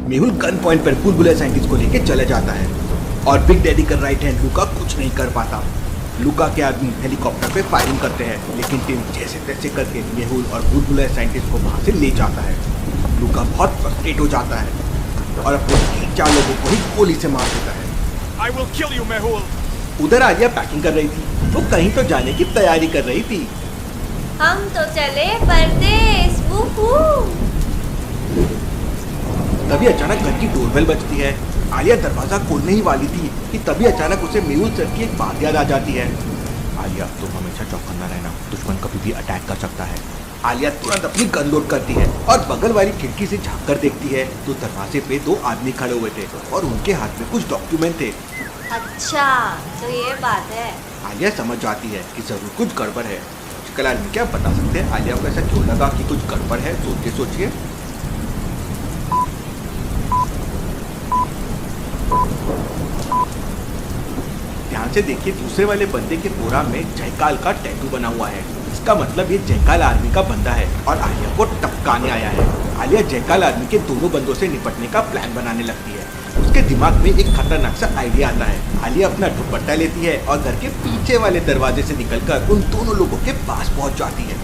Mehul gun point पर बुलबुला scientist को लेके चला जाता है और बिग डैडी का राइट हैंड लुका कुछ नहीं कर पाता। लुका के आदमी हेलीकॉप्टर पे फायरिंग करते हैं, लेकिन टिम जैसे तैसे करके मेहुल और बुलबुला साइंटिस्ट को वहां से ले जाता है। लुका बहुत फ्रस्ट्रेट हो जाता है और अपने 3-4 लोगों को ही गोली से मार देता है। I will kill you, Mehul. उधर आलिया पैकिंग कर रही थी, वो कहीं तो जाने की तैयारी कर रही थी। हम तो चले परदेस। वूहू। तभी अचानक घर की डोरबेल बजती है। आलिया दरवाजा खोलने ही वाली थी कि तभी अचानक उसे मेहुल सर की एक बात याद आ जाती है। आलिया, तुम हमेशा चौकन्ना रहना, दुश्मन कभी भी अटैक कर सकता है। आलिया तुरंत अपनी गन लोड करती है और बगल वाली खिड़की से झांक कर देखती है तो दरवाजे पे 2 आदमी खड़े हुए थे और उनके हाथ में कुछ डॉक्यूमेंट थे। अच्छा, तो ये बात है। आलिया समझ जाती है कि जरूर कुछ गड़बड़ है। कल आदमी क्या बता सकते हैं आलिया को ऐसा क्यों लगा कि कुछ गड़बड़ है? सोचिए। ध्यान से देखिए, दूसरे वाले बंदे के पूरा में जयकाल का टैटू बना हुआ है। इसका मतलब ये जयकाल आर्मी का बंदा है और आलिया को टपकाने आया है। आलिया जयकाल आर्मी के दोनों बंदों से निपटने का प्लान बनाने लगती है। उसके दिमाग में एक खतरनाक सा आइडिया आता है। आलिया अपना दुपट्टा लेती है और घर के पीछे वाले दरवाजे से निकलकर उन दोनों लोगों के पास पहुंच जाती है।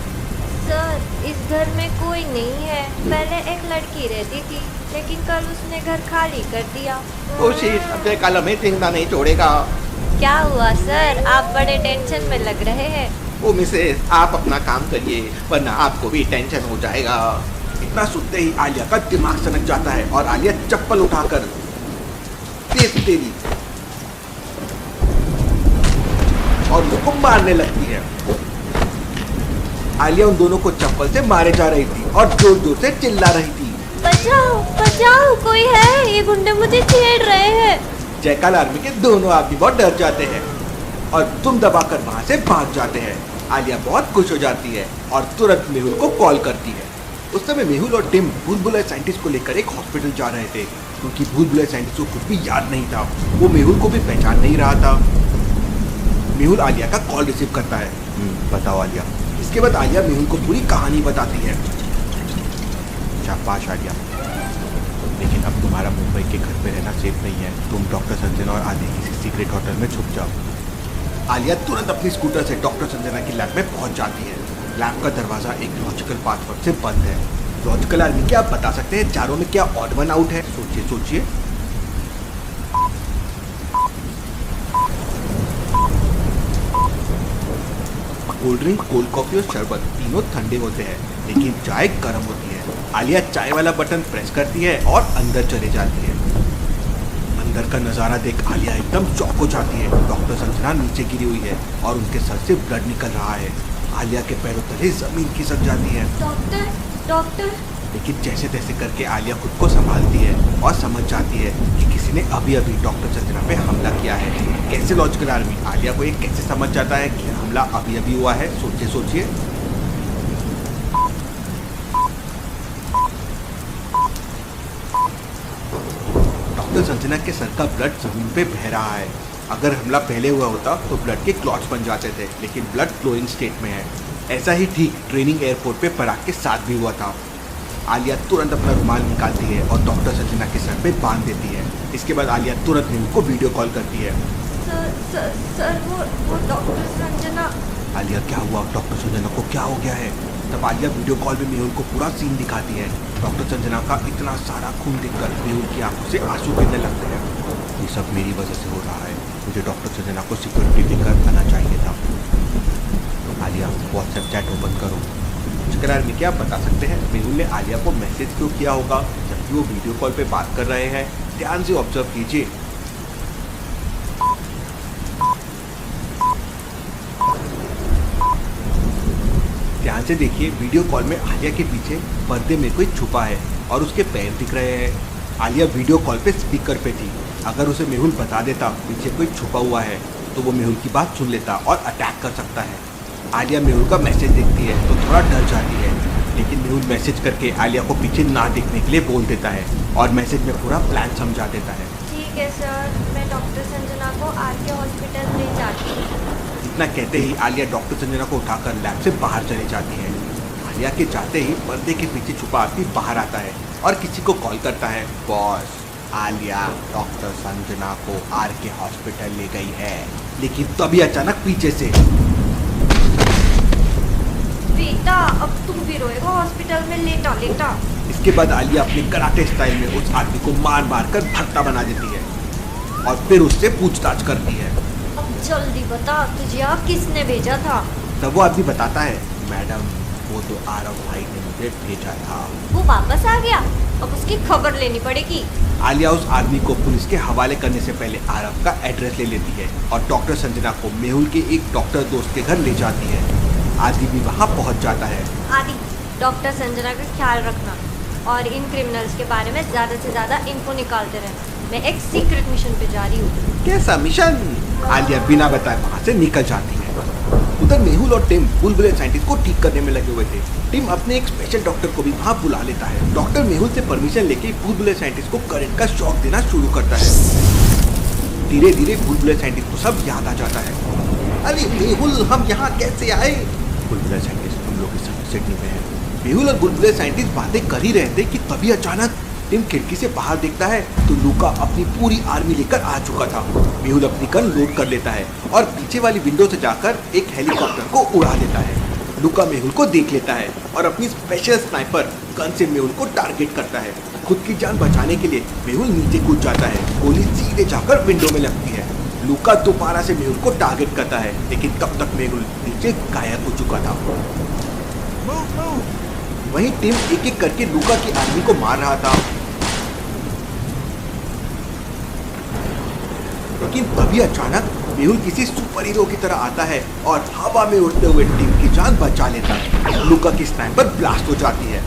सर, इस घर में कोई नहीं है। पहले एक लड़की रहती थी, लेकिन कल उसने घर खाली कर दिया। कोशिश अब जयकाल हमें जिंदा नहीं छोड़ेगा। क्या हुआ सर, आप बड़े टेंशन में लग रहे हैं। ओ मिसेस, आप अपना काम करिए वरना आपको भी टेंशन हो जाएगा। इतना सुनते ही आलिया का दिमाग सनक जाता है और आलिया चप्पल उठाकर तेरी और उनको मारने लगती है। आलिया उन दोनों को चप्पल से मारे जा रही थी और जोर जोर से चिल्ला रही थी, बचाओ बचाओ, कोई है, ये गुंडे मुझे छेड़ रहे हैं। जयकाल आर्मी के दोनों आदमी बहुत डर जाते हैं और तुम दबाकर वहां से भाग जाते हैं। आलिया बहुत खुश हो जाती है और तुरंत मेहुल को कॉल करती है। उस समय मेहुल और टिम बुलबुला साइंटिस्ट को लेकर एक हॉस्पिटल जा रहे थे, क्योंकि बुलबुला साइंटिस्ट को कुछ भी याद नहीं था। वो मेहुल को भी पहचान नहीं रहा था। मेहुल आलिया का कॉल रिसीव करता है। बताओ आलिया। इसके बाद आलिया मेहुल को पूरी कहानी बताती है। शाबाश आलिया, लेकिन अब तुम्हारा मुंबई के घर पे रहना सेफ नहीं है। तुम डॉक्टर संजना और आदि किसी सीक्रेट होटल में छुप जाओ। आलिया तुरंत अपनी स्कूटर से डॉक्टर संजना की लैब में पहुंच जाती है। लैब का दरवाजा एक लॉजिकल पासवर्ड से बंद है। लॉजिकल आर्मी, क्या आप बता सकते हैं चारों में क्या ऑड वन आउट है? सोचिए। कोल्ड ड्रिंक, कोल्ड कॉफी और शरबत तीनों ठंडे होते हैं, लेकिन चाय गर्म होती है। आलिया चाय वाला बटन प्रेस करती है और अंदर चले जाती है। अंदर का नज़ारा देख आलिया एकदम चौंक हो जाती है। डॉक्टर संजना नीचे गिरी हुई है और उनके सर से ब्लड निकल रहा है। आलिया के पैरों तले जमीन खिसक जाती है। डॉक्टर। लेकिन जैसे तैसे करके आलिया खुद को संभालती है और समझ जाती है कि किसी ने अभी अभी डॉक्टर संजना पे हमला किया है। कैसे लॉजिकल आर्मी आलिया को ये कैसे समझ जाता है कि हमला अभी अभी हुआ है? सोचिए। डॉक्टर संजना के सर का ब्लड जमीन पे बह रहा है। अगर हमला पहले हुआ होता तो ब्लड के क्लॉट्स बन जाते थे, लेकिन ब्लड फ्लोइंग स्टेट में है। ऐसा ही ठीक ट्रेनिंग एयरपोर्ट पे पराग के साथ भी हुआ था। आलिया तुरंत अपना रुमाल निकालती है और डॉक्टर संजना के सर पे बांध देती है। इसके बाद आलिया तुरंत मेहुल को वीडियो कॉल करती है। सर, वो डॉक्टर संजना। आलिया, क्या हुआ? डॉक्टर संजना को क्या हो गया है? तब आलिया वीडियो कॉल में मेहुल को पूरा सीन दिखाती है। डॉक्टर संजना का इतना सारा खून देखकर मेहुल की आंखों से आंसू गिरने लगते हैं। ये सब मेरी वजह से हो रहा है। मुझे डॉक्टर संजना को सिक्योरिटी देकर आना चाहिए था। आलिया, व्हाट्सएप चैट ओपन करो। आर्मी, क्या आप बता सकते हैं मेहुल ने आलिया को मैसेज क्यों किया होगा जबकि वो वीडियो कॉल पे बात कर रहे हैं? ध्यान से ऑब्जर्व कीजिए। ध्यान से देखिए, वीडियो कॉल में आलिया के पीछे पर्दे में कोई छुपा है और उसके पैर दिख रहे हैं। आलिया वीडियो कॉल पे स्पीकर पे थी। अगर उसे मेहुल बता देता पीछे कोई छुपा हुआ है तो वो मेहुल की बात सुन लेता और अटैक कर सकता है। आलिया मेहुल का मैसेज देखती है तो थोड़ा डर जाती है, लेकिन मेहुल मैसेज करके आलिया को पीछे ना देखने के लिए बोल देता है और मैसेज में पूरा प्लान समझा देता है। ठीक है सर, मैं डॉक्टर संजना को आरके हॉस्पिटल ले जाती हूँ। इतना कहते ही आलिया डॉक्टर संजना को उठाकर लैब से बाहर चली जाती है। आलिया के जाते ही पर्दे के पीछे छुपा आदमी बाहर आता है और किसी को कॉल करता है। बॉस, आलिया डॉक्टर संजना को आर के हॉस्पिटल ले गई है। लेकिन तभी अचानक पीछे से, बेटा अब तुम भी रोएगा हॉस्पिटल में, लेटा लेटा। इसके बाद आलिया अपने कराटे स्टाइल में उस आदमी को मार मार कर भत्ता बना देती है और फिर उससे पूछताछ करती है। अब जल्दी बता, तुझे यहाँ किसने भेजा था? तब वो आदमी बताता है, मैडम वो तो आरव भाई ने मुझे भेजा था। वो वापस आ गया, अब उसकी खबर लेनी पड़ेगी। आलिया उस आदमी को पुलिस के हवाले करने से पहले आरव का एड्रेस ले लेती है और डॉक्टर संजना को मेहुल के एक डॉक्टर दोस्त के घर ले जाती है। आदि भी वहाँ पहुँच जाता है। आदि, डॉक्टर संजना का ख्याल रखना और इन क्रिमिनल्स के बारे में ज़्यादा से ज़्यादा इन्फो निकालते रहना। मैं एक सीक्रेट मिशन पे जा रही हूँ। कैसा मिशन? आलिया बिना बताए वहाँ से निकल जाती है। उधर मेहुल और टिम बुलबुले साइंटिस्ट को ठीक करने में लगे हुए थे। टिम अपने एक स्पेशल डॉक्टर को भी वहाँ बुला लेता है। डॉक्टर मेहुल से परमिशन लेके बुलबुले साइंटिस्ट को करंट का शॉक देना शुरू करता है। धीरे धीरे बुलबुले साइंटिस्ट को सब याद आ जाता है। अरे मेहुल, हम यहाँ कैसे आए? बुलबुले साइंटिस्ट हम लोग इस समय सिडनी में है। मेहुल और बुलबुले साइंटिस्ट बातें कर ही रहे थे कि तभी अचानक टिम खिड़की से बाहर देखता है तो लूका अपनी पूरी आर्मी लेकर आ चुका था। मेहुल अपनी गन लोड कर लेता है और पीछे वाली विंडो से जाकर एक हेलीकॉप्टर को उड़ा देता है। लूका मेहुल को देख लेता है और अपनी स्पेशल स्नाइपर गन से मेहुल को टारगेट करता है। खुद की जान बचाने के लिए मेहुल नीचे कूद जाता है। गोली सीधे जाकर विंडो में लगती है। लूका दोबारा से मेहुल को टारगेट करता है, लेकिन तब तक मेहुल नीचे गायब हो चुका था। वहीं टिम एक एक करके लूका की आर्मी को मार रहा था। लेकिन तभी अचानक मेहुल किसी सुपर हीरो की तरह आता है और हवा में उड़ते हुए टिम की जान बचा लेता है। लूका की स्नाइपर ब्लास्ट हो जाती है।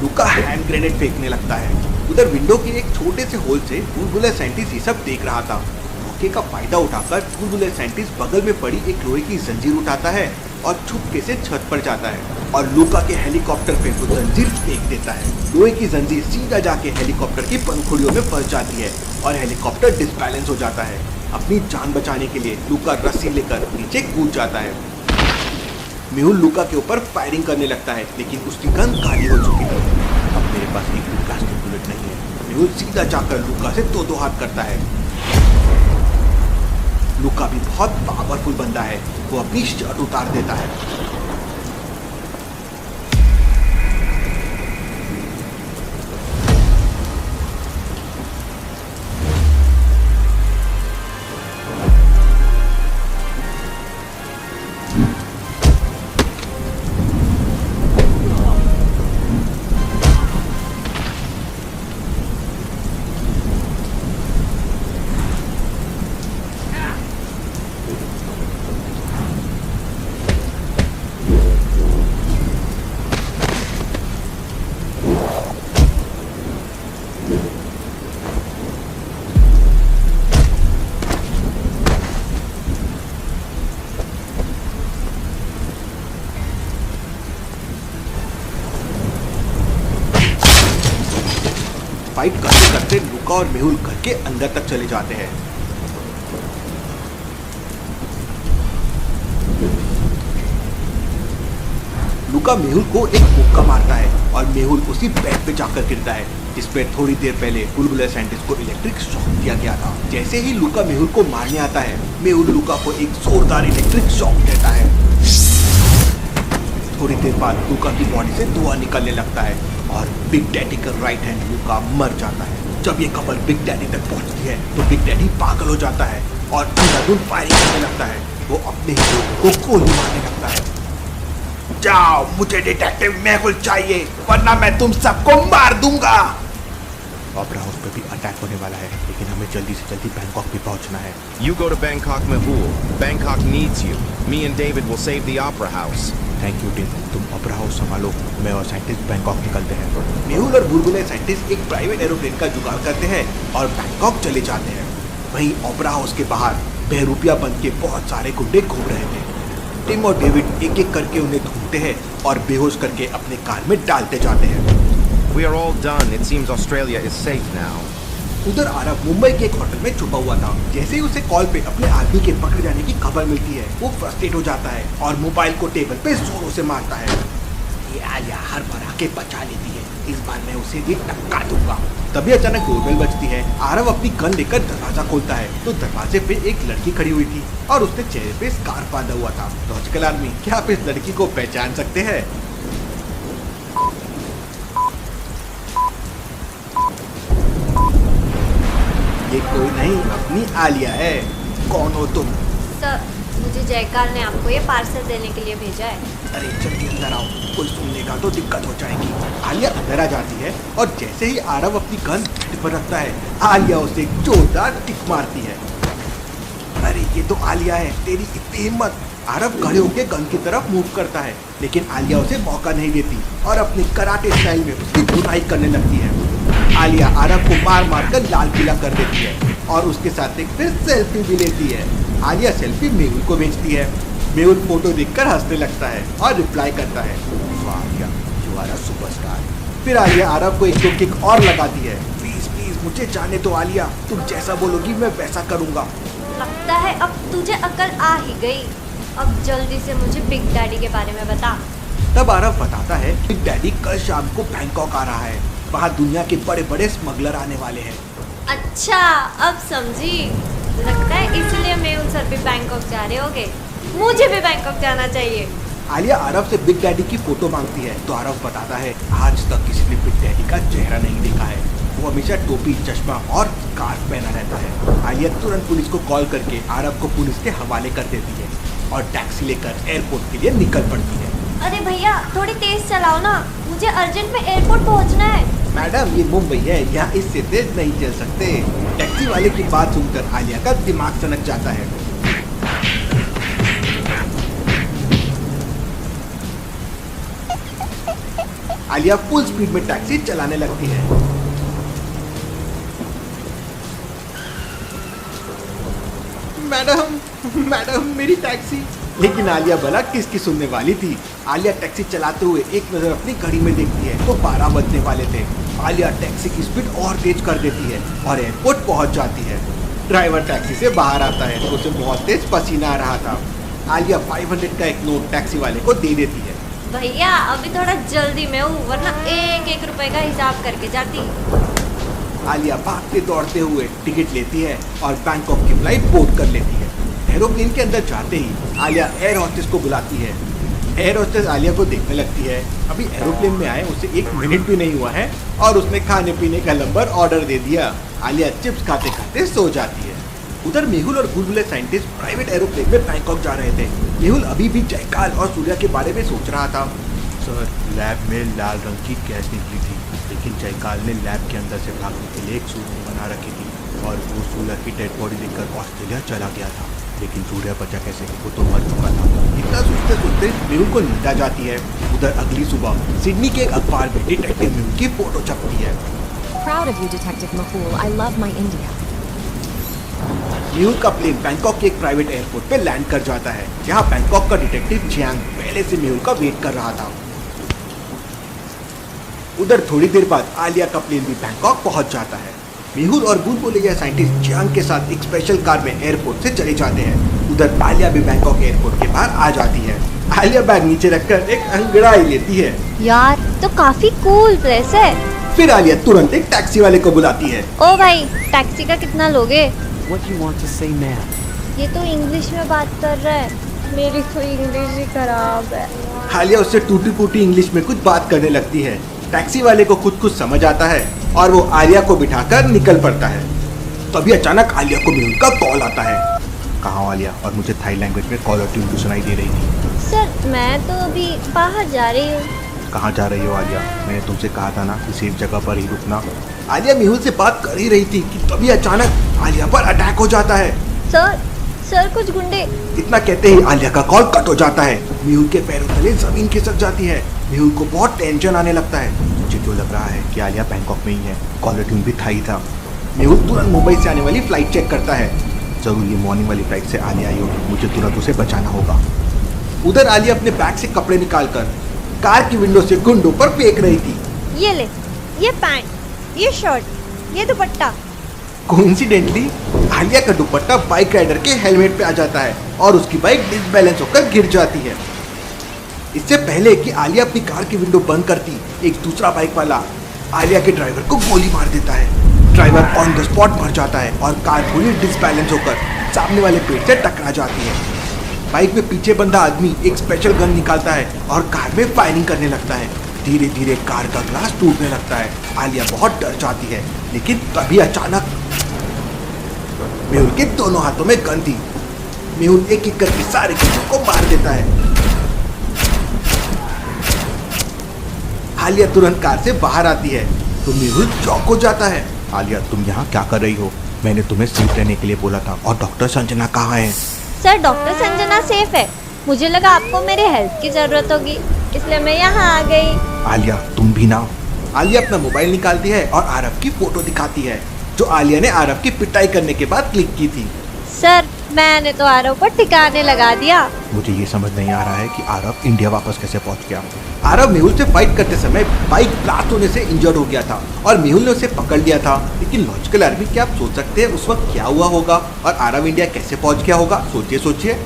लूका हैंड ग्रेनेड फेंकने लगता है। उधर विंडो के एक छोटे से होल से बुलबुले साइंटिस्ट ये सब देख रहा था। मौके का फायदा उठाकर बुलबुले साइंटिस्ट बगल में पड़ी एक लोहे की जंजीर उठाता है और छुपके से छत पर जाता है और लूका के हेलीकॉप्टर पे वो जंजीर फेंक देता है। लोहे की जंजीर सीधा जाके हेलीकॉप्टर की पंखुड़ियों में फंस जाती है और हेलीकॉप्टर डिसबैलेंस हो जाता है। अपनी जान बचाने के लिए लूका रस्सी लेकर नीचे कूद जाता है। मेहुल लूका के ऊपर फायरिंग करने लगता है, लेकिन उसकी गन खाली हो चुकी है। अब मेरे पास एक भी प्लास्टिक बुलेट नहीं है। मेहुल सीधा जाकर लूका से दो हाथ करता है। लूका भी बहुत पावरफुल बंदा है। वो अपनी शर्ट उतार देता है। फाइट करते करते लूका और मेहुल घर के अंदर तक चले जाते हैं। लूका मेहुल को एक मुक्का मारता है और मेहुल उसी बेड पे जाकर गिरता है जिस पे थोड़ी देर पहले बुलबुले साइंटिस्ट को इलेक्ट्रिक शॉक दिया गया था। जैसे ही लूका मेहुल को मारने आता है, मेहुल लूका को एक जोरदार इलेक्ट्रिक शॉक देता है। थोड़ी देर बाद लूका की बॉडी से धुआं निकलने लगता है और बिग डैडी का राइट हैंड लूका मर जाता है। जब ये खबर बिग डैडी तक पहुंचती है तो बिग डैडी पागल हो जाता है और अंधाधुंध फायरिंग करने लगता है। वो अपने ही लोगों को गोली मारने लगता है। जाओ, मुझे डिटेक्टिव मेहुल चाहिए वरना मैं तुम सबको मार दूंगा। ऑपरा हाउस पे भी अटैक होने वाला है, लेकिन हमें जल्दी से जल्दी बैंकॉक भी पहुंचना है। You go to Bangkok, Mehul. Bangkok needs you. Me and David will save the Opera House. Thank you Tim, तुम ऑपरा हाउस संभालो, मैं और साइंटिस्ट बैंकॉक निकलते हैं। मेहुल और बुलबुले साइंटिस्ट एक प्राइवेट एरोप्लेन का जुगाड़ करते हैं और बैंकॉक चले जाते हैं। वहीं ऑपरा हाउस के बाहर बहरूपिया बन के बहुत सारे गुंडे घूम रहे थे। टिम और डेविड एक एक करके उन्हें ढूंढते हैं और बेहोश करके अपने कार में डालते जाते हैं। We are all done. It seems Australia is safe now. उधर आरव मुंबई के एक होटल में छुपा हुआ था। जैसे ही उसे कॉल पे अपने आदमी के पकड़े जाने की खबर मिलती है, वो फ्रस्ट्रेट हो जाता है और मोबाइल को टेबल पे जोरों से मारता है। ये आलिया हर बार आके बचा लेती है, इस बार मैं उसे भी टक्का दूंगा। तभी अचानक डोरबेल बजती है। आरव अपनी गन लेकर दरवाजा खोलता है तो दरवाजे पे एक लड़की खड़ी हुई थी और उसने चेहरे पे स्कार्फ बांधा हुआ था। लॉजिकल आर्मी, क्या आप इस लड़की को पहचान सकते हैं? ये कोई नहीं, अपनी आलिया है। कौन हो तुम? सर, मुझे जयकाल ने आपको ये पार्सल देने के लिए भेजा है। अरे जल्दी अंदर आओ, कोई सुनने का तो दिक्कत हो जाएगी। आलिया अंदर आ जाती है और जैसे ही आरव अपनी गन बेड पर रखता है, आलिया उसे एक जोरदार किक मारती है। अरे ये तो आलिया है, तेरी इतनी हिम्मत! आरव खड़े होकर गन की तरफ मूव करता है, लेकिन आलिया उसे मौका नहीं देती और अपने कराटे स्टाइल में उसकी धुनाई करने लगती है। आलिया आरव को मार मार कर लाल पीला कर देती है और उसके साथ एक फिर सेल्फी भी लेती है। आलिया सेल्फी मेहुल को भेजती है। मेहुल फोटो देखकर हंसने लगता है और रिप्लाई करता है, वाह Alia, you are a superstar. फिर आलिया आरव को एक दो किक और लगाती है। प्लीज प्लीज मुझे जाने दो आलिया, तुम जैसा बोलोगी मैं वैसा करूँगा। लगता है अब तुझे अकल आ ही गई। अब जल्दी से मुझे बिग डैडी के बारे में बता। तब आरव बताता है बिग डैडी कल शाम को बैंकॉक आ रहा है, वहाँ दुनिया के बड़े बड़े स्मगलर आने वाले हैं। अच्छा, अब समझी। लगता है इसलिए मेहुल सर भी बैंकॉक जा रहे होंगे। मुझे भी बैंकॉक जाना चाहिए। आलिया आरव से बिग डैडी की फोटो मांगती है तो आरव बताता है आज तक किसी ने बिग डैडी का चेहरा नहीं देखा है, वो हमेशा टोपी, चश्मा और स्कार्फ पहना रहता है। आलिया तुरंत पुलिस को कॉल करके आरव को पुलिस के हवाले कर देती है और टैक्सी लेकर एयरपोर्ट के लिए निकल पड़ती है। अरे भैया, थोड़ी तेज चलाओ ना, मुझे अर्जेंट में एयरपोर्ट पहुंचना है। मैडम, ये मुंबई है, यहाँ इससे तेज नहीं चल सकते। टैक्सी वाले की बात सुनकर आलिया का दिमाग सनक जाता है। आलिया फुल स्पीड में टैक्सी चलाने लगती है। मैडम, मैडम मेरी टैक्सी। लेकिन आलिया भला किसकी सुनने वाली थी। आलिया टैक्सी चलाते हुए एक नजर अपनी घड़ी में देखती है तो 12 बजने वाले थे। आलिया टैक्सी की स्पीड और तेज कर देती है और एयरपोर्ट पहुंच जाती है। ड्राइवर टैक्सी से बाहर आता है तो उसे बहुत तेज पसीना आ रहा था। आलिया 500 का एक नोट टैक्सी वाले को दे देती है। भैया अभी थोड़ा जल्दी में हूँ, वरना एक एक रुपए का हिसाब करके जाती। आलिया भागते दौड़ते हुए टिकट लेती है और बैंकॉक की फ्लाइट बोर्ड कर लेती है। एरोप्लेन के अंदर जाते ही आलिया एयर होस्टेस को बुलाती है। एयर होस्टेस आलिया को देखने लगती है। अभी एरोप्लेन में आए उसे 1 मिनट भी नहीं हुआ है और उसने खाने पीने का नंबर ऑर्डर दे दिया। आलिया चिप्स खाते खाते सो जाती है। उधर मेहुल और बुलबुले साइंटिस्ट प्राइवेट एरोप्लेन में बैंकॉक जा रहे थे। मेहुल अभी भी जयकाल और सूर्या के बारे में सोच रहा था। सर, लैब में लाल रंग की गैस निकली थी, लेकिन जयकाल ने लैब के अंदर से भागने के लिए एक सूरज बना रखी थी और वो सूर्या की डेड बॉडी लेकर ऑस्ट्रेलिया चला गया था। लेकिन सूर्या बचा कैसे, वो तो मर चुका था। इतना सोचते सोचते मेहुल को नींद आ जाती है। उधर अगली सुबह सिडनी के एक अखबार में डिटेक्टिव मेहुल की फोटो छपती है। Proud of you, Detective Mahul. I love my India. Mehul का प्लेन बैंकॉक के एक प्राइवेट एयरपोर्ट पे लैंड कर जाता है, जहां बैंकॉक का डिटेक्टिव जियांग पहले से मेहुल का वेट कर रहा था। उधर थोड़ी देर बाद आलिया का प्लेन भी बैंकॉक पहुंच जाता है। मेहुल और बुलबुले साइंटिस्ट जियांग के साथ एक स्पेशल कार में एयरपोर्ट से चले जाते हैं। उधर आलिया भी बैंकॉक एयरपोर्ट के बाहर आ जाती है। आलिया बैग नीचे रखकर एक अंगड़ाई लेती है। यार, तो काफी कूल प्लेस है। फिर आलिया तुरंत एक टैक्सी वाले को बुलाती है। ओ भाई, टैक्सी का कितना लोगे? What do you want to say, ma'am? ये तो इंग्लिश में बात कर रहा है। मेरी तो इंग्लिश ही खराब है। आलिया उससे टूटी फूटी इंग्लिश में कुछ बात करने लगती है। टैक्सी वाले को कुछ समझ आता है और वो आलिया को बिठाकर निकल पड़ता है। तभी अचानक आलिया को मेहुल का कॉल आता है। कहाँ हो आलिया? और मुझे थाई लैंग्वेज में कॉलर ट्यून भी सुनाई दे रही थी। सर, मैं तो अभी बाहर जा रही हूँ। कहाँ जा रही हो आलिया? मैंने तुमसे कहा था ना कि सेफ जगह पर ही रुकना। आलिया मेहुल से बात कर ही रही थी कि तभी अचानक आलिया पर अटैक हो जाता है। सर कुछ गुंडे। इतना कहते ही आलिया का कॉल कट हो जाता है। मेहुल के पैरों तले जमीन खिसक जाती है। मेहुल को बहुत टेंशन आने लगता है। मुझे तो लग रहा है कि आलिया बैंकॉक में ही है। कॉलर ट्यून भी था ही था। मेहुल तुरंत मुंबई से आने वाली फ्लाइट चेक करता है। जरूर ये मॉर्निंग वाली फ्लाइट से आलिया आई होगी, मुझे तुरंत उसे बचाना होगा। उधर आलिया अपने बैग से कपड़े निकालकर कार की विंडो से गुंडों पर फेंक रही थी। ये ले, ये पैंट, ये शर्ट, ये दुपट्टा। कोइंसिडेंटली आलिया का दुपट्टा बाइक राइडर के हेलमेट पे आ जाता है और उसकी बाइक डिसबैलेंस होकर गिर जाती है। इससे पहले कि आलिया अपनी कार की विंडो बंद करती, एक दूसरा बाइक वाला आलिया के ड्राइवर को गोली मार देता है। ड्राइवर ऑन द स्पॉट मर जाता है और कार पूरी डिसबैलेंस होकर सामने वाले पेड़ से टकरा जाती है। बाइक में पीछे बंधा आदमी एक स्पेशल गन निकालता है और कार में फायरिंग करने लगता है। धीरे धीरे कार का ग्लास टूटने लगता है। आलिया बहुत डर जाती है, लेकिन तभी अचानक मेहुल के दोनों हाथों में गन थी। मेहुल एक एक करके सारे किस्मों को मार देता है। आलिया तुरंत कार से बाहर आती है तो मेहुल चौंक हो जाता है। आलिया, तुम यहाँ क्या कर रही हो? मैंने तुम्हें सेफ रहने के लिए बोला था। और डॉक्टर संजना कहाँ है? सर, डॉक्टर संजना सेफ है। मुझे लगा आपको मेरे हेल्प की जरूरत होगी, इसलिए मैं यहाँ आ गई। आलिया, तुम भी ना। आलिया अपना मोबाइल निकालती है और आरव की फोटो दिखाती है, जो आलिया ने आरव की पिटाई करने के बाद क्लिक की थी। सर, मैंने तो आरव को ठिकाने लगा दिया। मुझे ये समझ नहीं आ रहा है कि आरव इंडिया वापस कैसे पहुंच गया। आरव मेहुल से फाइट करते समय बाइक ब्लास्ट होने से इंजर्ड हो गया था और मेहुल ने उसे पकड़ लिया था। लेकिन लॉजिकल आर्मी, क्या आप सोच सकते हैं उस वक्त क्या हुआ होगा और आरव इंडिया कैसे पहुंच गया होगा? सोचिए सोचिए।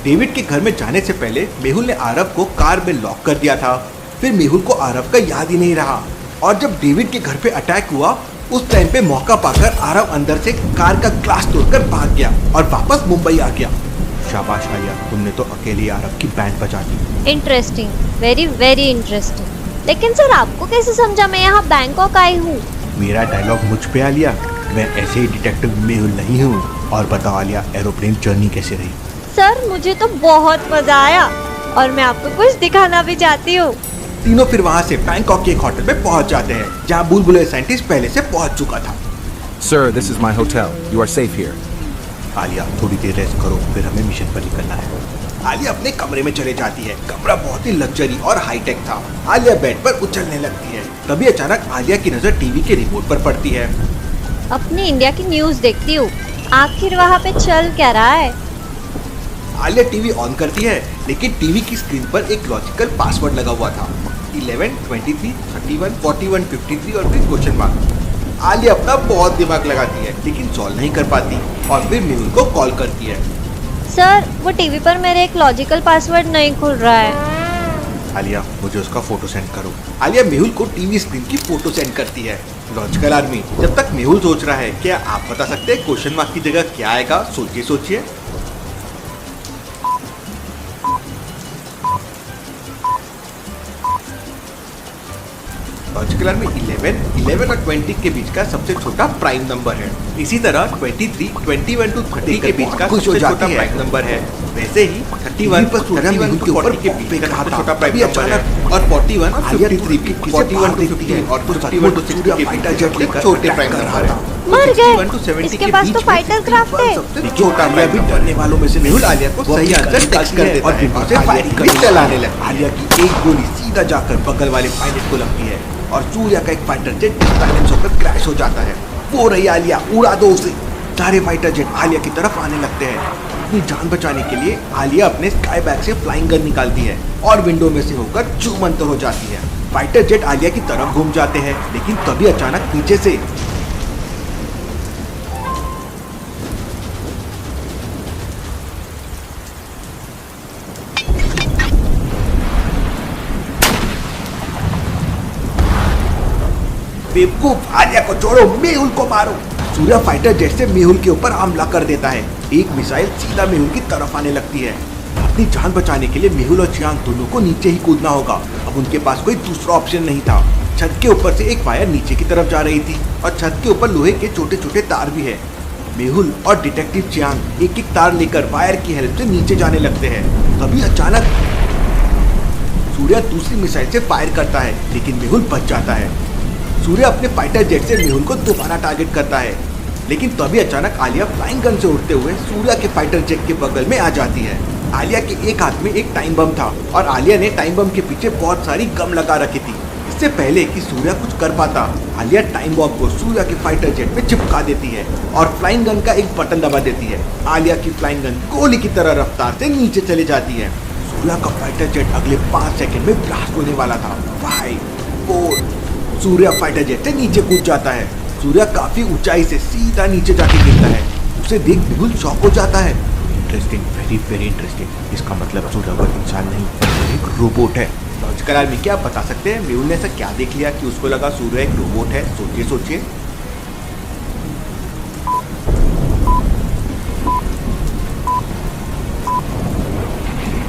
डेविड के घर में जाने से पहले मेहुल ने आरव को कार में लॉक कर दिया था। फिर मेहुल को आरव का याद ही नहीं रहा और जब डेविड के घर पे अटैक हुआ उस टाइम पे मौका पाकर आरव अंदर से कार का ग्लास तोड़कर भाग गया और वापस मुंबई आ गया। शाबाश आलिया, तुमने तो अकेले आरव की बैंड बजा दी। Interesting, very very interesting. लेकिन सर, आपको कैसे समझा मैं यहाँ बैंकॉक आई हूँ? मेरा डायलॉग मुझ पे आलिया, मैं ऐसे ही डिटेक्टिव मेहुल नहीं हूँ। और बताओ आलिया, एरोप्लेन जर्नी कैसे रही? सर, मुझे तो बहुत मजा आया और मैं आपको कुछ दिखाना भी चाहती हूँ। तीनों फिर वहाँ से बैंकॉक के एक होटल में पहुँच जाते हैं, जहाँ बुलबुले साइंटिस्ट पहले से पहुँच चुका था। Sir, this is my hotel. You are safe here. Alia, थोड़ी देर रेस्ट करो, फिर हमें मिशन पर निकलना है। आलिया अपने कमरे में चले जाती है। कमरा बहुत ही लग्जरी और हाईटेक था। आलिया बेड पर उछलने लगती है। तभी अचानक आलिया की नजर टीवी के रिमोट पर पड़ती है। अपनी इंडिया की न्यूज़ देखती हूँ, आखिर वहाँ पे चल क्या रहा है? आलिया टीवी ऑन करती है, लेकिन टीवी की स्क्रीन पर एक लॉजिकल पासवर्ड लगा हुआ था, 11, 23, 31, 41, 53 और फिर क्वेश्चन मार्क। आलिया अपना बहुत दिमाग लगाती है, लेकिन सॉल्व नहीं कर पाती और फिर मेहुल को कॉल करती है। सर, वो टीवी पर मेरे एक लॉजिकल पासवर्ड नहीं खुल रहा है। आलिया, मुझे उसका फोटो सेंड करो। आलिया मेहुल को टीवी स्क्रीन की फोटो सेंड करती है। लॉजिकल आर्मी, जब तक मेहुल सोच रहा है, क्या आप बता सकते हैं क्वेश्चन मार्क की जगह क्या आएगा? सोचिए सोचिए। लॉजिकल आर्मी 11 और 20 के बीच का सबसे छोटा प्राइम नंबर है। इसी तरह 23, 21 to 30 के बीच का सबसे छोटा प्राइम नंबर है। वैसे ही 31 पर 41 के ऊपर के बीच का सबसे छोटा प्राइम नंबर है और 41 53 41 to 50 और 51 to 60 के बीच का छोटे प्राइम नंबर है। मर गए, इसके पास तो फाइटर क्राफ्ट है। छोटा मैं भी डरने वालों में से मेहुल आलिया को सही आंसर टेक्स्ट कर देता है और से फायरिंग करके चलाने लगता है। आलिया की एक गोली सीधा जाकर बगल वाले पायलट को लगती है और सूर्या का एक फाइटर जेट डिसबैलेंस होकर क्रैश हो जाता है। वो रही आलिया, उड़ा दो उसे। सारे फाइटर जेट आलिया की तरफ आने लगते हैं। अपनी जान बचाने के लिए आलिया अपने स्काई बैग से फ्लाइंग गन निकालती है और विंडो में से होकर चूमंतर हो जाती है। फाइटर जेट आलिया की तरफ घूम जाते हैं, लेकिन तभी अचानक पीछे से बेवकूफ, आलिया को छोड़ो, मेहुल को मारो। सूर्या फाइटर जेट से मेहुल के ऊपर हमला कर देता है। एक मिसाइल सीधा मेहुल की तरफ आने लगती है। अपनी जान बचाने के लिए मेहुल और चियांग दोनों को नीचे ही कूदना होगा। अब उनके पास कोई दूसरा ऑप्शन नहीं था। छत के ऊपर से एक वायर नीचे की तरफ जा रही थी और छत के ऊपर लोहे के छोटे छोटे तार भी है। मेहुल और डिटेक्टिव चियांग एक एक तार लेकर वायर की हेल्प से नीचे जाने लगते हैं। तभी अचानक सूर्या दूसरी मिसाइल से फायर करता है, लेकिन मेहुल बच जाता है। सूर्या अपने फाइटर जेट से मेहुल को दोबारा टारगेट करता है, लेकिन तभी अचानक आलिया फ्लाइंग गन से उड़ते हुए सूर्या के फाइटर जेट के बगल में आ जाती है। आलिया के एक हाथ में एक टाइम बम था और आलिया ने टाइम बम के पीछे बहुत सारी गम लगा रखी थी। इससे पहले कि सूर्या कुछ कर पाता, आलिया टाइम बम को सूर्या के फाइटर जेट में चिपका देती है और फ्लाइंग गन का एक बटन दबा देती है। आलिया की फ्लाइंग गन गोली की तरह रफ्तार से नीचे चली जाती है। सूर्या का फाइटर जेट अगले 5 सेकंड में ब्लास्ट होने वाला था। 5, 4, सूर्या फाइटर जेट से नीचे कूद जाता है। सूर्या काफी ऊंचाई से सीधा नीचे जाके गिरता है। उसे देख मेहुल शॉक हो जाता है। Interesting, very very interesting. इसका मतलब सूर्या कोई इंसान नहीं, एक रोबोट है। लॉजिकल आर्मी क्या आप बता सकते हैं मेहुल ने ऐसा क्या देख लिया कि उसको लगा सूर्या एक रोबोट है? सोचिए सोचिए।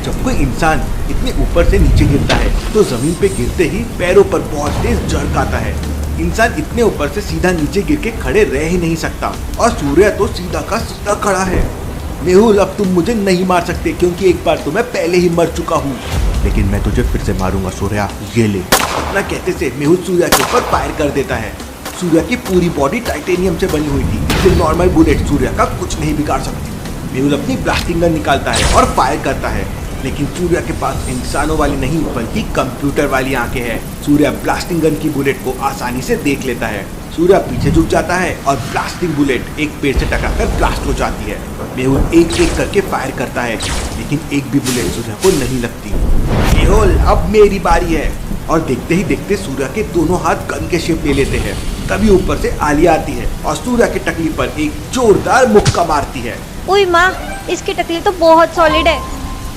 जब कोई इंसान इतने ऊपर से नीचे गिरता है तो जमीन पे गिरते ही पैरों पर बहुत तेज जर्क आता है। इंसान इतने ऊपर से सीधा नीचे गिर के खड़े रह ही नहीं सकता और सूर्या तो सीधा का सीधा खड़ा है। मेहुल अब तुम मुझे नहीं मार सकते क्योंकि एक बार तो मैं पहले ही मर चुका हूँ, लेकिन मैं तुझे फिर से मारूंगा सूर्या, ये ले। इतना कहते से मेहुल सूर्या के ऊपर फायर कर देता है। सूर्या की पूरी बॉडी टाइटेनियम से बनी हुई थी, इसलिए नॉर्मल बुलेट सूर्या का कुछ नहीं बिगाड़ सकती। मेहुल अपनी ब्लास्टिंग गन निकालता है और फायर करता है, लेकिन सूर्या के पास इंसानों वाली नहीं बल्कि कंप्यूटर वाली आंखें हैं। सूर्या ब्लास्टिंग गन की बुलेट को आसानी से देख लेता है। सूर्या पीछे झुक जाता है और ब्लास्टिंग बुलेट एक पेड़ से टकराकर ब्लास्ट हो जाती है। मेहुल एक एक करके फायर करता है, लेकिन एक भी बुलेट सूर्या को नहीं लगती। मेहुल अब मेरी बारी है, और देखते ही देखते सूर्या के दोनों हाथ गन के शेप ले लेते हैं। तभी ऊपर से आलिया आती है और सूर्या की टकली पर एक जोरदार मुक्का मारती है। ओए माँ, इसकी टकली तो बहुत सॉलिड है।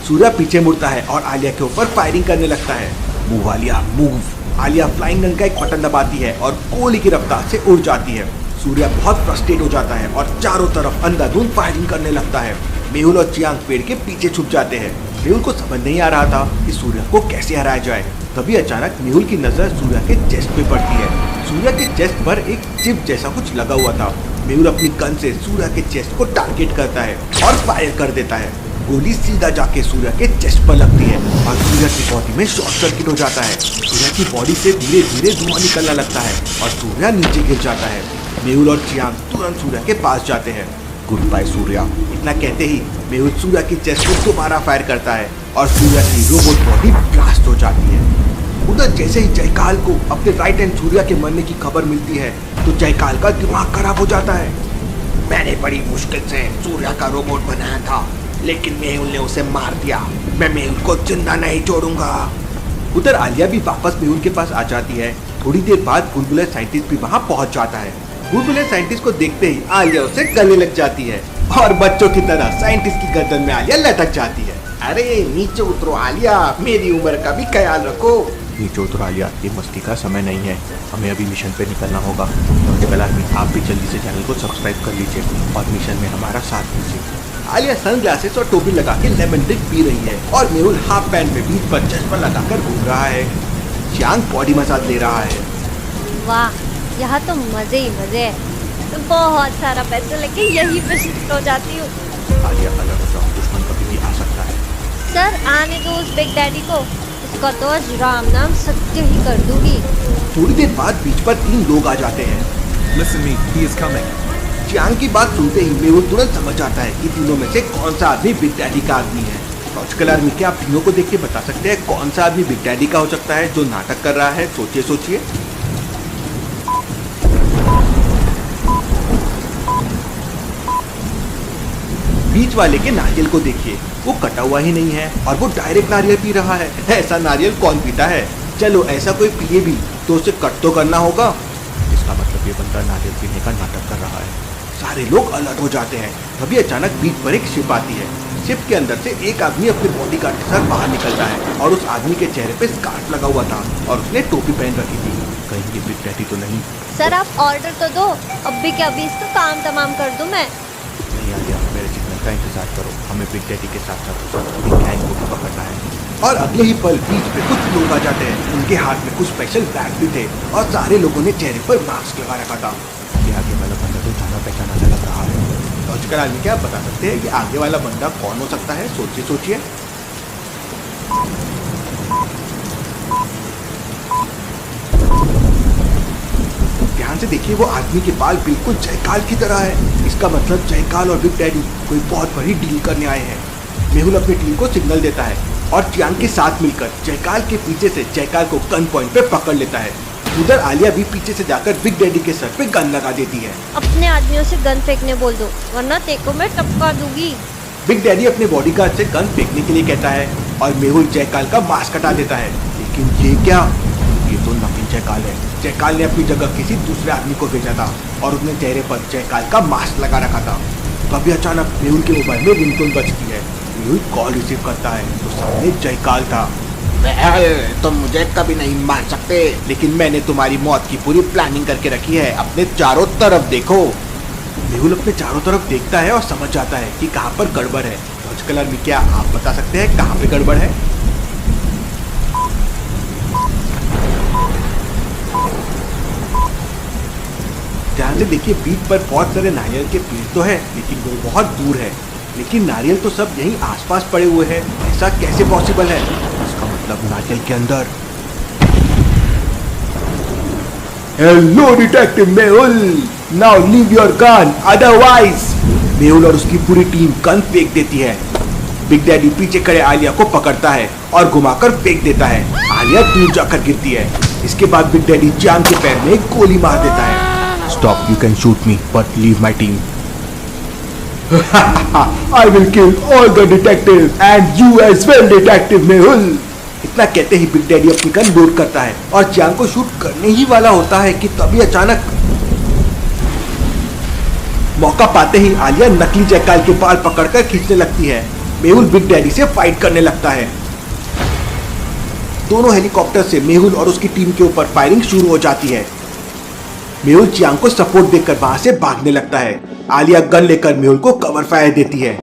सूर्या पीछे मुड़ता है और आलिया के ऊपर फायरिंग करने लगता है। Move Alia move. Alia flying gun का एक बटन दबाती है और गोली की रफ्तार से उड़ जाती है। सूर्या बहुत फ्रस्ट्रेट हो जाता है और चारों तरफ अंधाधुंध फायरिंग करने लगता है। मेहुल और चियांग पेड़ के पीछे छुप जाते हैं। मेहुल को समझ नहीं आ रहा था कि सूर्या को कैसे हराया जाए। तभी अचानक मेहुल की नजर सूर्या के चेस्ट पे पड़ती है। सूर्या के चेस्ट पर एक चिप जैसा कुछ लगा हुआ था। मेहुल अपनी गन से सूर्या के चेस्ट को टारगेट करता है और फायर कर देता है। गोली सीधा जाके सूर्या के चेस्ट पर लगती है और सूर्या की बॉडी में शॉर्ट सर्किट हो जाता है। सूर्या की बॉडी से धीरे धीरे धुआं निकलने लगता है और सूर्या नीचे गिर जाता है। मेहुल और चियांग तुरंत सूर्या के पास जाते हैं। Good bye Surya. इतना कहते ही मेहुल सूर्या की चेस्ट को दोबारा फायर करता है और सूर्या की रोबोट बॉडी ब्लास्ट हो जाती है। उधर जैसे ही जयकाल को अपने राइट हैंड सूर्या के मरने की खबर मिलती है तो जयकाल का दिमाग खराब हो जाता है। मैंने बड़ी मुश्किल से सूर्या का रोबोट बनाया था, लेकिन मेहुल ने उसे मार दिया। मैं मेहुल को जिंदा नहीं छोड़ूंगा। उधर आलिया भी वापस मेहुल के पास आ जाती है। थोड़ी देर बाद बुलबुले साइंटिस्ट भी वहाँ पहुँच जाता है। बुलबुले साइंटिस्ट को देखते ही आलिया उसे गले लग जाती है और बच्चों की तरह साइंटिस्ट की गर्दन में आलिया लटक जाती है। अरे नीचे उतरो आलिया, मेरी उम्र का भी ख्याल रखो। नीचे उतरो आलिया, ये मस्ती का समय नहीं है, हमें अभी मिशन पे निकलना होगा। लॉजिकल आर्मी आप भी जल्दी से चैनल को सब्सक्राइब कर लीजिए और मिशन में हमारा साथ दीजिए। आलिया सनग्लासेस और टोपी लगा के लेमन ड्रिंक पी रही है और मेहुल हाफ पैंट में बीच पर चश्मा लगाकर घूम रहा है। चियांग बॉडी मसाज ले रहा है। वाह, यहाँ तो मजे ही मजे है। तो बहुत सारा पैसा लेके यहीं पे शिफ्ट हो जाती हूँ। आलिया अलग हो जाओ, दुश्मन कभी भी आ सकता है। सर आने दो उस बिग डैडी को, उसका तो आज राम नाम सत्य ही कर दूंगी। थोड़ी देर बाद बीच पर 3 लोग आ जाते हैं। Listen me, he is coming. Chiang की बात सुनते ही मेहुल तुरंत समझ जाता है कि तीनों में से कौन सा आदमी बिग डैडी का आदमी है। लॉजिकल आर्मी क्या आप तीनों को देख के बता सकते हैं कौन सा आदमी बिग डैडी का हो सकता है जो नाटक कर रहा है? सोचिए सोचिए। बीच वाले के नारियल को देखिए, वो कटा हुआ ही नहीं है और वो डायरेक्ट नारियल पी रहा है। ऐसा नारियल कौन पीता है? चलो ऐसा कोई पिए भी तो उसे कट तो करना होगा। इसका मतलब ये बंदा नारियल पीने का नाटक कर रहा है। सारे लोग अलर्ट हो जाते हैं। तभी अचानक बीच पर एक शिप आती है। शिप के अंदर से एक आदमी अपने बॉडी गार्ड के साथ बाहर निकलता है और उस आदमी के चेहरे पे स्कार्फ लगा हुआ था और उसने टोपी पहन रखी थी। कहीं ये बिग डैडी तो नहीं? सर आप ऑर्डर तो दो, अभी के अभी इसका काम तमाम कर दूं मैं। नहीं आ गया, मेरे सिग्नल का इंतजार करो, हमें बिग डैडी के साथ साथ गैंग को भी पकड़ना है। और अगले ही पल बीच पे कुछ लोग आ जाते हैं। उनके हाथ में कुछ स्पेशल बैग भी थे और सारे लोगों ने चेहरे पर मास्क लगा रखा था। ये आगे वाला बंदा तो जाना पहचाना सा लग रहा है। लॉजिकल आदमी क्या बता सकते हैं कि आगे वाला बंदा कौन हो सकता है? सोचिए सोचिए। ध्यान से देखिए, वो आदमी के बाल बिल्कुल जयकाल की तरह है। इसका मतलब जयकाल और बिग डैडी कोई बहुत बड़ी डील करने आए हैं। मेहुल अपनी टीम को सिग्नल देता है और चियांग के साथ मिलकर जयकाल के पीछे से जयकाल को गन पॉइंट पे पकड़ लेता है। उधर आलिया भी पीछे से जाकर बिग डैडी के सर पे गन लगा देती है। अपने आदमियों से गन फेंकने बोल दो, वरना तेको मैं टपका दूंगी। बिग डैडी अपने बॉडीगार्ड से गन फेंकने के लिए कहता है और मेहुल जयकाल का मास्क हटा देता है। लेकिन ये क्या? ये तो नकली जयकाल है। जयकाल ने अपनी जगह किसी दूसरे आदमी को भेजा था और उसने चेहरे पर जयकाल का मास्क लगा रखा था। तभी अचानक मेहुल के मोबाइल में रिंगटोन बजती है। मेहुल कॉल रिसीव करता है तो सामने जयकाल था। तुम मुझे कभी नहीं मार सकते, लेकिन मैंने तुम्हारी मौत की पूरी प्लानिंग करके रखी है। अपने चारों तरफ देखो। मेहुल अपने चारों तरफ देखता है और समझ जाता है कि कहाँ पर गड़बड़ है। लॉजिकल आर्मी, क्या आप बता सकते हैं कहाँ पे गड़बड़ है? ध्यान से देखिए, बीच पर बहुत सारे नारियल के पेड़ तो है, लेकिन वो बहुत दूर है। लेकिन नारियल तो सब यहीं आसपास पड़े हुए हैं। ऐसा कैसे पॉसिबल है? इसका मतलब नारियल के अंदर। Hello detective Mehul, now leave your gun, otherwise. Mehul और उसकी पूरी टीम गन फेंक देती है। बिग डैडी पीछे खड़े आलिया को पकड़ता है और घुमाकर फेंक देता है। आलिया दूर जाकर गिरती है। इसके बाद बिग डैडी चांग के पैर में एक गोली मार देता है। Stop, you can shoot me, but leave my team. I will kill all the detectives and you as well, Detective Mehul. इतना कहते ही बिग डैडी अपनी गन लोड करता है और चांग को शूट करने ही वाला होता है कि तभी अचानक मौका पाते ही आलिया नकली जयकाल के बाल पकड़कर खींचने लगती है। मेहुल बिग डैडी से फाइट करने लगता है। दोनों हेलीकॉप्टर से मेहुल और उसकी टीम के ऊपर फायरिंग शुरू हो जाती है। मेहुल चियांग को सपोर्ट देकर वहां से भागने लगता है। आलिया गन लेकर मेहुल को कवर फायर देती है।